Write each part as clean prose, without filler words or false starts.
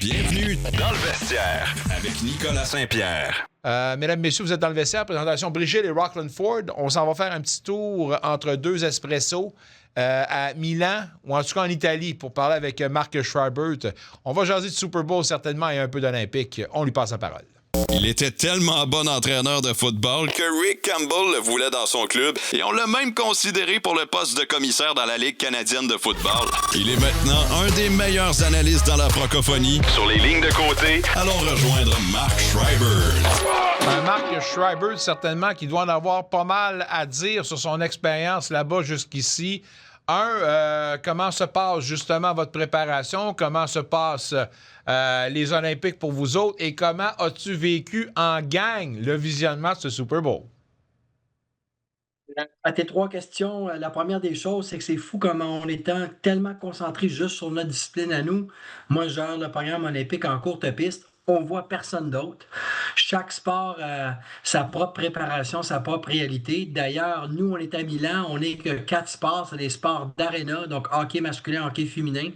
Bienvenue dans le vestiaire avec Nicolas Saint-Pierre. Mesdames, messieurs, vous êtes dans le vestiaire. Présentation Brigitte et Rockland Ford. On s'en va faire un petit tour entre deux espressos à Milan, ou en tout cas en Italie, pour parler avec Marc Schreibert. On va jaser de Super Bowl certainement et un peu d'Olympique. On lui passe la parole. Il était tellement bon entraîneur de football que Rick Campbell le voulait dans son club et on l'a même considéré pour le poste de commissaire dans la Ligue canadienne de football. Il est maintenant un des meilleurs analystes dans la francophonie. Sur les lignes de côté, allons rejoindre Marc Schreibert. Marc Schreibert, certainement, qui doit en avoir pas mal à dire sur son expérience là-bas jusqu'ici. Comment se passe justement votre préparation? Comment se passent les Olympiques pour vous autres? Et comment as-tu vécu en gang le visionnement de ce Super Bowl? À tes trois questions, la première des choses, c'est que c'est fou comme on est tellement concentré juste sur notre discipline à nous. Moi, je gère le programme olympique en courte piste. On voit personne d'autre. Chaque sport a sa propre préparation, sa propre réalité. D'ailleurs, nous, on est à Milan, on n'est que 4 sports, c'est des sports d'aréna, donc hockey masculin, hockey féminin,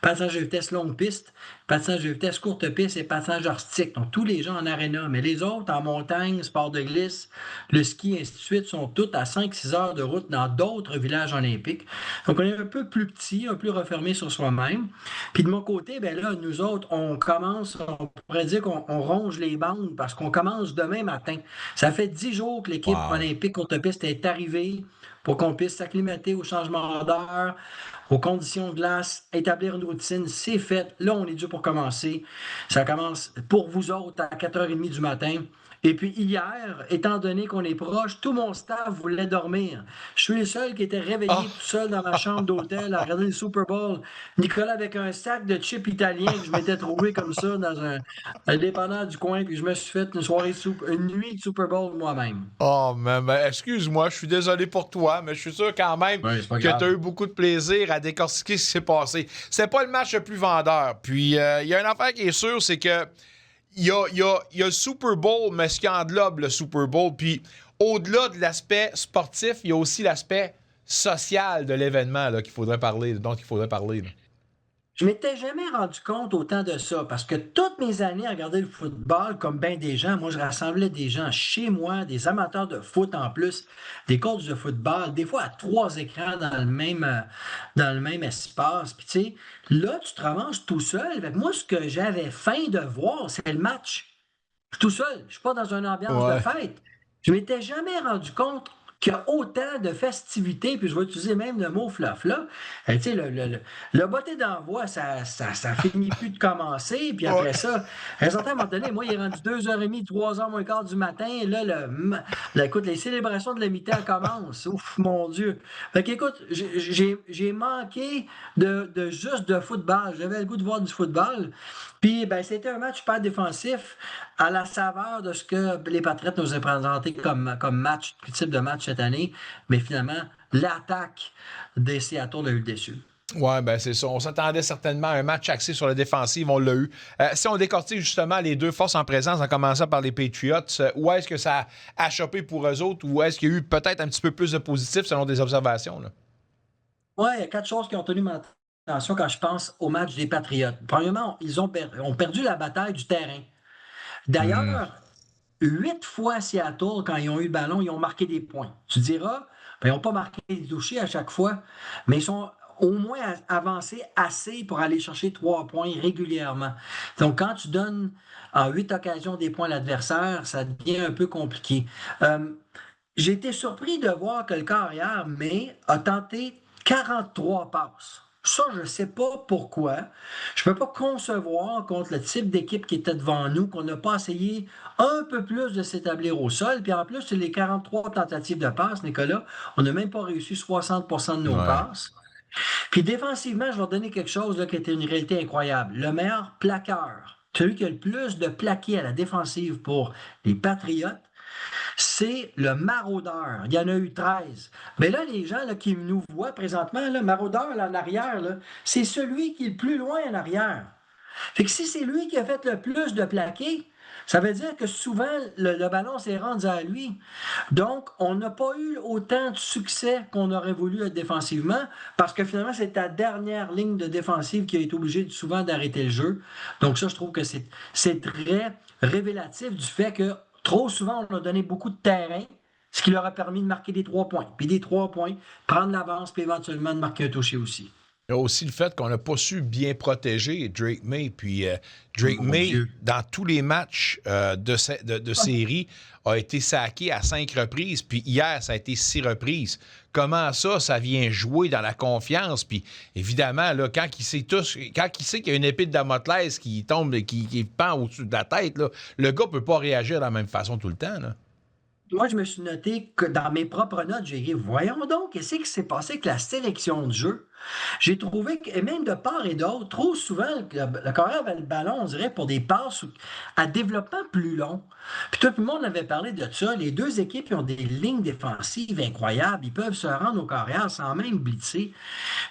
patinage de vitesse longue piste, patinage de vitesse courte piste et patinage artistique. Donc, tous les gens en aréna, mais les autres en montagne, sport de glisse, le ski, ainsi de suite, sont tous à 5-6 heures de route dans d'autres villages olympiques. Donc, on est un peu plus petit, un peu refermé sur soi-même. Puis de mon côté, ben là, nous autres, on pourrait dire qu'on ronge les bandes parce qu'on commence demain matin. Ça fait 10 jours que l'équipe olympique courte piste est arrivée pour qu'on puisse s'acclimater au changement d'heure, aux conditions de glace, établir une routine. C'est fait. Là, on est dû pour commencer. Ça commence pour vous autres à 4h30 du matin. Et puis hier, étant donné qu'on est proche, tout mon staff voulait dormir. Je suis le seul qui était réveillé tout seul dans ma chambre d'hôtel à regarder le Super Bowl. Nicolas avec un sac de chips italiens que je m'étais trouvé comme ça dans un dépanneur du coin, puis je me suis fait une nuit de Super Bowl moi-même. Oh, mais excuse-moi, je suis désolé pour toi, mais je suis sûr quand même que tu as eu beaucoup de plaisir à décortiquer ce qui s'est passé. C'est pas le match le plus vendeur. Puis, il y a une affaire qui est sûre, c'est que il y a le Super Bowl, mais ce qui englobe le Super Bowl. Puis, au-delà de l'aspect sportif, il y a aussi l'aspect social de l'événement là, dont il faudrait parler. Là. Je m'étais jamais rendu compte autant de ça parce que toutes mes années à regarder le football, comme bien des gens, moi je rassemblais des gens chez moi, des amateurs de foot en plus, des coachs de football, des fois à 3 écrans dans le même espace. Puis tu sais, là tu te ramasses tout seul. Fait que moi, ce que j'avais faim de voir, c'est le match. Je suis tout seul, je suis pas dans une ambiance de Ouais. fête. Je m'étais jamais rendu compte qu'il y a autant de festivités, puis je vais utiliser même le mot flafla. Tu sais, le botté d'envoi, ça finit plus de commencer, puis après ça, à un certain moment donné, moi, il est rendu 2h30, 3h moins quart du matin, et là, écoute, les célébrations de la mi-temps commencent. Ouf, mon Dieu. Fait qu'écoute, j'ai manqué de juste de football. J'avais le goût de voir du football. Puis, ben, c'était un match super défensif à la saveur de ce que les Patriotes nous ont présenté comme match, type de match cette année. Mais finalement, l'attaque des Seattle a eu le déçu. Oui, ben c'est ça. On s'attendait certainement à un match axé sur la défensive. On l'a eu. Si on décortique justement les deux forces en présence, en commençant par les Patriots, où est-ce que ça a chopé pour eux autres ou est-ce qu'il y a eu peut-être un petit peu plus de positif selon des observations? Là? Oui, il y a 4 choses qui ont tenu mon attention quand je pense au match des Patriots. Premièrement, ils ont perdu la bataille du terrain. D'ailleurs, 8 fois à Seattle, quand ils ont eu le ballon, ils ont marqué des points. Tu diras, ben, ils n'ont pas marqué des touchés à chaque fois, mais ils sont au moins avancés assez pour aller chercher 3 points régulièrement. Donc, quand tu donnes en 8 occasions des points à l'adversaire, ça devient un peu compliqué. J'ai été surpris de voir que le carrière, mais a tenté 43 passes. Ça, je ne sais pas pourquoi. Je ne peux pas concevoir contre le type d'équipe qui était devant nous qu'on n'a pas essayé un peu plus de s'établir au sol. Puis en plus, sur les 43 tentatives de passe, Nicolas, on n'a même pas réussi 60% de nos passes. Puis défensivement, je vais donner quelque chose là, qui était une réalité incroyable. Le meilleur plaqueur, celui qui a le plus de plaqués à la défensive pour les Patriotes, c'est le maraudeur. Il y en a eu 13. Mais là, les gens là, qui nous voient présentement, le maraudeur là, en arrière, là, c'est celui qui est le plus loin en arrière. Fait que si c'est lui qui a fait le plus de plaqués, ça veut dire que souvent, le ballon s'est rendu à lui. Donc, on n'a pas eu autant de succès qu'on aurait voulu défensivement parce que finalement, c'est ta dernière ligne de défensive qui a été obligée souvent d'arrêter le jeu. Donc ça, je trouve que c'est très révélatif du fait que trop souvent, on a donné beaucoup de terrain, ce qui leur a permis de marquer des 3 points. Puis des 3 points, prendre l'avance, puis éventuellement de marquer un toucher aussi. Il y a aussi le fait qu'on n'a pas su bien protéger Drake May. Puis Drake May, dans tous les matchs de série, a été saqué à 5 reprises. Puis hier, ça a été 6 reprises. Comment ça vient jouer dans la confiance? Puis évidemment, là, quand il sait qu'il y a une épée de Damoclès qui tombe, qui pend au-dessus de la tête, là, le gars ne peut pas réagir de la même façon tout le temps. Là. Moi, je me suis noté que dans mes propres notes, j'ai dit, voyons donc, qu'est-ce qui s'est passé avec la sélection de jeu? J'ai trouvé que, et même de part et d'autre, trop souvent, le carrière avait le ballon, on dirait, pour des passes à développement plus long. Puis tout le monde avait parlé de ça. Les deux équipes ils ont des lignes défensives incroyables. Ils peuvent se rendre au carrière sans même blitzer.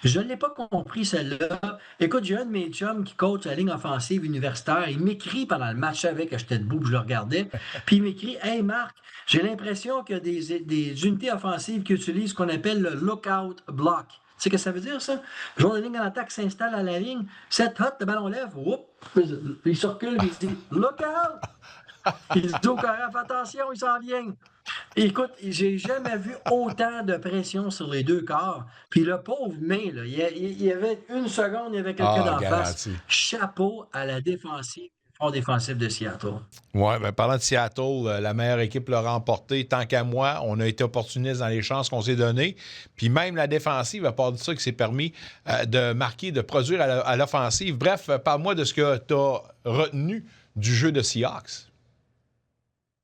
Je ne l'ai pas compris, celle-là. Écoute, j'ai un de mes chums qui coach la ligne offensive universitaire. Il m'écrit pendant le match avec que j'étais debout, que je le regardais. Puis il m'écrit, « Hey Marc, j'ai l'impression qu'il y a des unités offensives qui utilisent ce qu'on appelle le lookout block. » Tu sais ce que ça veut dire, ça? Le joueur de ligne en attaque s'installe à la ligne, set hot, le ballon lève, whoop, il circule, il se dit « Look out! » Il se dit au carré, « Attention, il s'en vient! » Écoute, j'ai jamais vu autant de pression sur les deux corps. Puis le pauvre May, là, il y avait une seconde, il y avait quelqu'un d'en face. Chapeau à la défensive. Défensif de Seattle. Oui, bien, parlant de Seattle, la meilleure équipe l'a remporté. Tant qu'à moi, on a été opportuniste dans les chances qu'on s'est données. Puis même la défensive, à part de ça, qui s'est permis de marquer, de produire à l'offensive. Bref, parle-moi de ce que tu as retenu du jeu de Seahawks.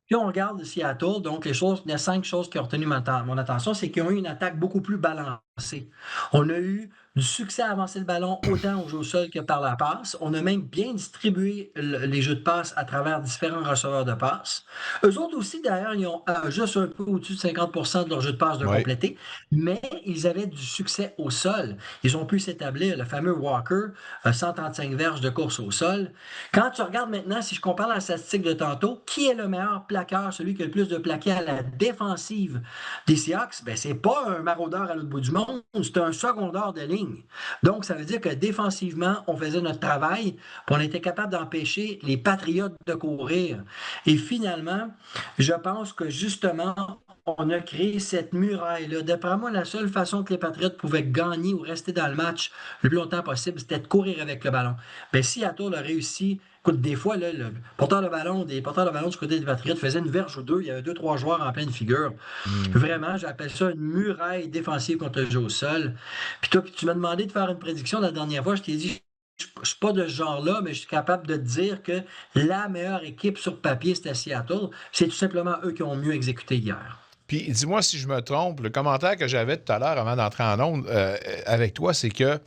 Puis on regarde Seattle, donc il y a 5 choses qui ont retenu mon attention, c'est qu'ils ont eu une attaque beaucoup plus balancée. On a eu du succès à avancer le ballon autant au jeu au sol que par la passe. On a même bien distribué les jeux de passe à travers différents receveurs de passe. Eux autres aussi, d'ailleurs, ils ont juste un peu au-dessus de 50% de leur jeu de passe de compléter, mais ils avaient du succès au sol. Ils ont pu s'établir, le fameux Walker, 135 verges de course au sol. Quand tu regardes maintenant, si je compare la statistique de tantôt, qui est le meilleur plaqueur, celui qui a le plus de plaqués à la défensive des Seahawks? Ben, c'est pas un maraudeur à l'autre bout du monde, c'est un secondaire de ligne. Donc, ça veut dire que défensivement, on faisait notre travail, puis on était capable d'empêcher les Patriotes de courir. Et finalement, je pense que justement, on a créé cette muraille-là. D'après moi, la seule façon que les Patriotes pouvaient gagner ou rester dans le match le plus longtemps possible, c'était de courir avec le ballon. Bien, Seattle a réussi. Écoute, des fois, là, le porteur de ballon du côté des Patriotes faisait une verge ou deux. Il y avait 2-3 joueurs en pleine figure. Vraiment, j'appelle ça une muraille défensive contre le jeu au sol. Puis toi, tu m'as demandé de faire une prédiction la dernière fois. Je t'ai dit, je ne suis pas de ce genre-là, mais je suis capable de te dire que la meilleure équipe sur papier, c'était Seattle. C'est tout simplement eux qui ont mieux exécuté hier. Puis dis-moi si je me trompe, le commentaire que j'avais tout à l'heure avant d'entrer en onde avec toi, c'est que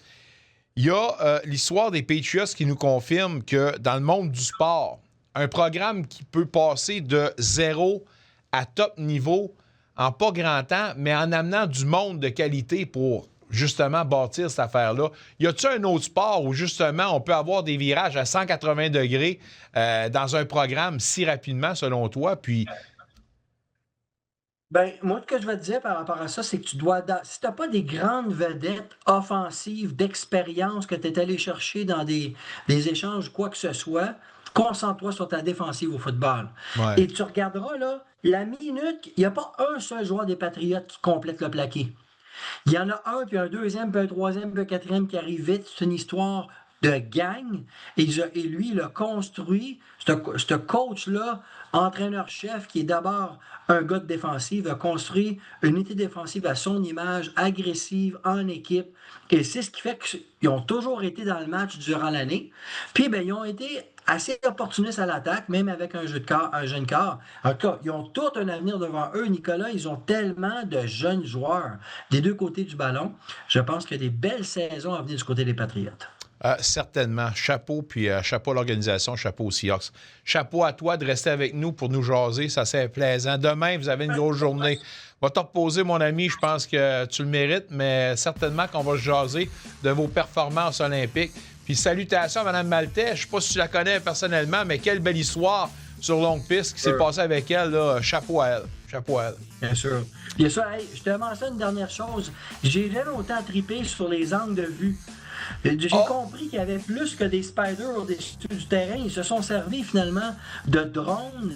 il y a l'histoire des Patriots qui nous confirme que dans le monde du sport, un programme qui peut passer de 0 à top niveau en pas grand temps, mais en amenant du monde de qualité pour justement bâtir cette affaire-là. Y a-t-il un autre sport où justement on peut avoir des virages à 180 degrés dans un programme si rapidement selon toi? Puis ben, moi, ce que je vais te dire par rapport à ça, c'est que si tu n'as pas des grandes vedettes offensives, d'expérience que tu es allé chercher dans des échanges, quoi que ce soit, concentre-toi sur ta défensive au football. Ouais. Et tu regarderas, là, la minute, il n'y a pas un seul joueur des Patriotes qui complète le plaqué. Il y en a un, puis un deuxième, puis un troisième, puis un quatrième qui arrive vite. C'est une histoire de gang. Et lui, il a construit, ce coach-là, entraîneur-chef, qui est d'abord un gars de défensive, a construit une unité défensive à son image, agressive, en équipe. Et c'est ce qui fait qu'ils ont toujours été dans le match durant l'année. Puis, ben, ils ont été assez opportunistes à l'attaque, même avec un jeune corps. En tout cas, ils ont tout un avenir devant eux. Nicolas, ils ont tellement de jeunes joueurs des deux côtés du ballon. Je pense qu'il y a des belles saisons à venir du côté des Patriotes. Certainement. Chapeau, puis chapeau à l'organisation, chapeau aux Seahawks. Chapeau à toi de rester avec nous pour nous jaser. Ça, c'est plaisant. Demain, vous avez une grosse journée. Va te reposer, mon ami. Je pense que tu le mérites, mais certainement qu'on va se jaser de vos performances olympiques. Puis Puis salutations à Mme Maltais. Je sais pas si tu la connais personnellement, mais quelle belle histoire sur longue piste qui s'est passée avec elle. Là. Chapeau à elle. Chapeau à elle. Bien sûr. Bien sûr, hey, je te mentionne une dernière chose. J'ai jamais autant trippé sur les angles de vue. J'ai compris qu'il y avait plus que des spiders au-dessus du terrain. Ils se sont servis finalement de drones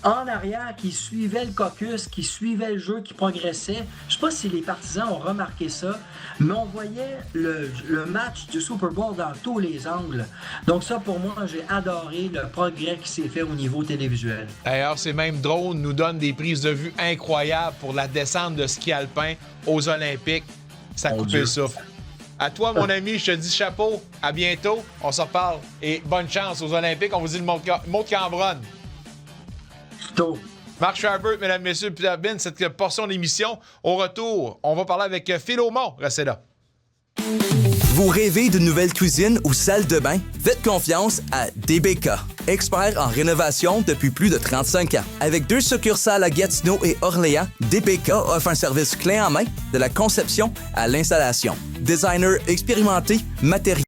en arrière qui suivaient le caucus, qui suivaient le jeu, qui progressait. Je sais pas si les partisans ont remarqué ça, mais on voyait le match du Super Bowl dans tous les angles. Donc ça, pour moi, j'ai adoré le progrès qui s'est fait au niveau télévisuel. D'ailleurs, ces mêmes drones nous donnent des prises de vue incroyables pour la descente de ski alpin aux Olympiques. Ça a coupé le souffle. À toi, mon ami, je te dis chapeau. À bientôt. On se reparle. Et bonne chance aux Olympiques. On vous dit le mot de Cambronne. Marc Scharbert, mesdames, messieurs, Peter Bin, cette portion d'émission. Au retour, on va parler avec Phil Aumont. Restez là. Vous rêvez d'une nouvelle cuisine ou salle de bain? Faites confiance à DBK, expert en rénovation depuis plus de 35 ans. Avec 2 succursales à Gatineau et Orléans, DBK offre un service clé en main de la conception à l'installation. Designer expérimenté, matériel.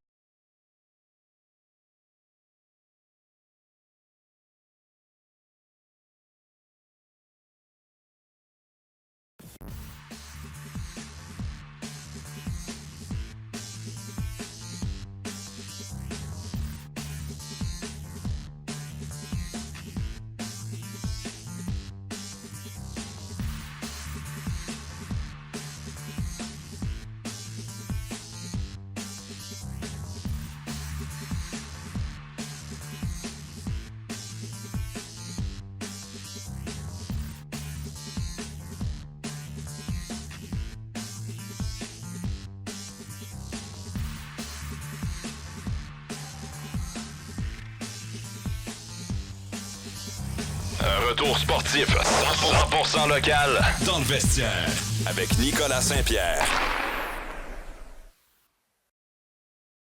Un retour sportif 100% local dans le vestiaire avec Nicolas Saint-Pierre.